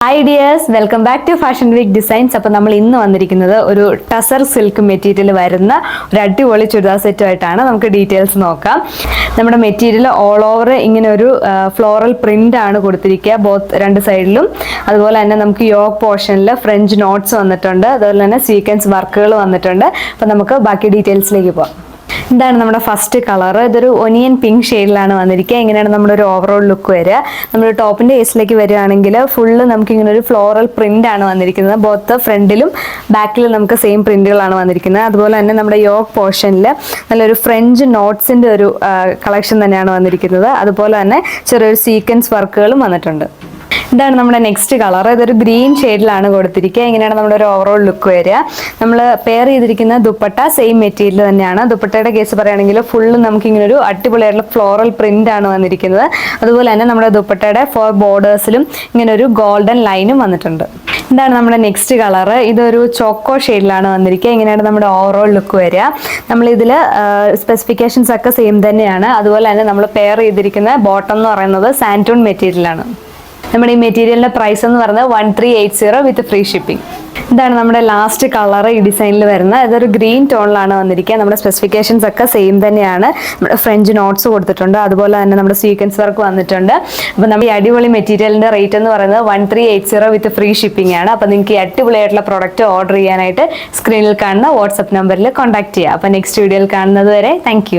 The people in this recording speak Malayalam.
Hi dears, welcome back to fashion week designs. അപ്പോൾ നമ്മൾ ഇന്ന് വന്നിരിക്കുന്നത് ഒരു ടസർ സിൽക്ക് മെറ്റീരിയൽ വരുന്ന ഒരു അടിപൊളി ചുരിദാർ സെറ്റുമായിട്ടാണ്. നമുക്ക് ഡീറ്റെയിൽസ് നോക്കാം. നമ്മുടെ മെറ്റീരിയൽ ഓൾ ഓവർ ഇങ്ങനെ ഒരു ഫ്ലോറൽ പ്രിന്റ് ആണ് കൊടുത്തിരിക്കുക, രണ്ട് സൈഡിലും. അതുപോലെ തന്നെ നമുക്ക് യോക്ക് പോർഷനിൽ ഫ്രഞ്ച് നോട്ട്സ് വന്നിട്ടുണ്ട്, അതുപോലെ തന്നെ സീക്വൻസ് വർക്കുകൾ വന്നിട്ടുണ്ട്. അപ്പോൾ നമുക്ക് ബാക്കി ഡീറ്റെയിൽസിലേക്ക് പോകാം. ഇതാണ് നമ്മുടെ ഫസ്റ്റ് കളർ. ഇതൊരു ഒനിയൻ പിങ്ക് ഷെയ്ഡിലാണ് വന്നിരിക്കുക. ഇങ്ങനെയാണ് നമ്മുടെ ഒരു ഓവറോൾ ലുക്ക് വരിക. നമ്മൾ ടോപ്പിന്റെ കേസിലേക്ക് വരികയാണെങ്കിൽ ഫുള്ള് നമുക്ക് ഇങ്ങനെ ഒരു ഫ്ലോറൽ പ്രിന്റ് ആണ് വന്നിരിക്കുന്നത്. ബോത്ത് ഫ്രണ്ടിലും ബാക്കിലും നമുക്ക് സെയിം പ്രിന്റുകളാണ് വന്നിരിക്കുന്നത്. അതുപോലെ തന്നെ നമ്മുടെ യോക്ക് പോർഷനിൽ നല്ലൊരു ഫ്രഞ്ച് നോട്ട്സിന്റെ ഒരു കളക്ഷൻ തന്നെയാണ് വന്നിരിക്കുന്നത്. അതുപോലെ തന്നെ ചെറിയൊരു സീക്വൻസ് വർക്കുകളും വന്നിട്ടുണ്ട്. ഇതാണ് നമ്മുടെ നെക്സ്റ്റ് കളർ. ഇതൊരു ഗ്രീൻ ഷെയ്ഡിലാണ് കൊടുത്തിരിക്കുക. ഇങ്ങനെയാണ് നമ്മുടെ ഒരു ഓവറോൾ ലുക്ക് വരിക. നമ്മൾ പെയർ ചെയ്തിരിക്കുന്ന ദുപ്പട്ട സെയിം മെറ്റീരിയൽ തന്നെയാണ്. ദുപ്പട്ടയുടെ കേസ് പറയുകയാണെങ്കിൽ ഫുള്ള് നമുക്ക് ഇങ്ങനെ ഒരു അടിപൊളിയായിട്ടുള്ള ഫ്ലോറൽ പ്രിന്റ് ആണ് വന്നിരിക്കുന്നത്. അതുപോലെ തന്നെ നമ്മുടെ ദുപ്പട്ടയുടെ 4 ബോർഡേഴ്സിലും ഇങ്ങനെ ഒരു ഗോൾഡൻ ലൈനും വന്നിട്ടുണ്ട്. ഇതാണ് നമ്മുടെ നെക്സ്റ്റ് കളർ. ഇതൊരു ചോക്കോ ഷെയ്ഡിലാണ് വന്നിരിക്കുക. ഇങ്ങനെയാണ് നമ്മുടെ ഓവറോൾ ലുക്ക് വരിക. നമ്മളിതിൽ സ്പെസിഫിക്കേഷൻസ് ഒക്കെ സെയിം തന്നെയാണ്. അതുപോലെ തന്നെ നമ്മൾ പെയർ ചെയ്തിരിക്കുന്ന ബോട്ടം എന്ന് പറയുന്നത് സാൻറ്റൂൺ മെറ്റീരിയലാണ്. നമ്മുടെ ഈ മെറ്റീരിയലിന്റെ പ്രൈസ് എന്ന് പറയുന്നത് 1380 വിത്ത് ഫ്രീ ഷിപ്പിംഗ്. ഇതാണ് നമ്മുടെ ലാസ്റ്റ് കളർ ഈ ഡിസൈനിൽ വരുന്ന. ഇതൊരു ഗ്രീൻ ടോണിലാണ് വന്നിരിക്കുക. നമ്മുടെ സ്പെസിഫിക്കേഷൻസ് ഒക്കെ സെയിം തന്നെയാണ്. നമ്മുടെ ഫ്രഞ്ച് നോട്ട്സ് കൊടുത്തിട്ടുണ്ട്, അതുപോലെ തന്നെ നമ്മുടെ സീക്വൻസ് വർക്ക് വന്നിട്ടുണ്ട്. അപ്പോൾ നമ്മുടെ ഈ അടിപൊളി മെറ്റീരിയലിന്റെ റേറ്റ് എന്ന് പറയുന്നത് 1380 വിത്ത് ഫ്രീ ഷിപ്പിംഗ് ആണ്. അപ്പോൾ നിങ്ങൾക്ക് ഈ അടിപൊളിയായിട്ടുള്ള പ്രോഡക്റ്റ് ഓർഡർ ചെയ്യാനായിട്ട് സ്ക്രീനിൽ കാണുന്ന വാട്സ്ആപ്പ് നമ്പറിൽ കോൺടാക്ട് ചെയ്യുക. അപ്പോൾ നെക്സ്റ്റ് വീഡിയോയിൽ കാണുന്നത് വരെ താങ്ക് യു.